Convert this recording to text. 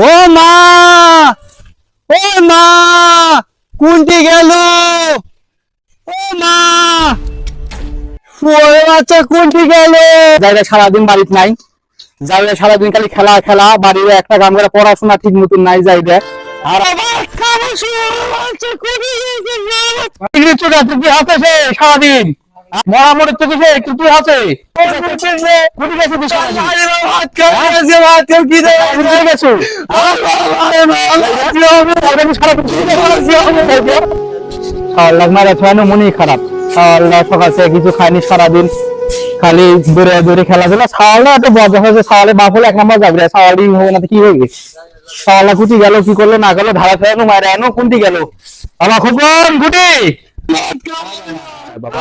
ও মা, ও মা, কোনটি গেল? ও মা, ওরে বাচ্চা কোনটি গেল? যাইলে সারাদিন বাড়িতে নাই, যাইলে সারাদিন খালি খেলা খেলা, বাড়ির একটা কাম করে পড়াশোনা ঠিক মতন নাই যাইবে। আর সারাদিন মরামরি চোখে কিন্তু আছে মনই খারাপ। সকাল থেকে কিছু খায়নি, সারাদিন খালি দৌড়ে দৌড়ে খেলাধুলা। সাওয়ালে এত বদা হয়েছে, সাওয়ালে বাপ হলে এক নম্বর যাবে, সাওয়ালি হবে না কি হয়ে গেছে? সাওয়ালা কুটি গেল, কি করলো না গেলো, ধারা ফেরানো মায়ের এনো কোনটি গেল? আমার খোকন গুটি বাবা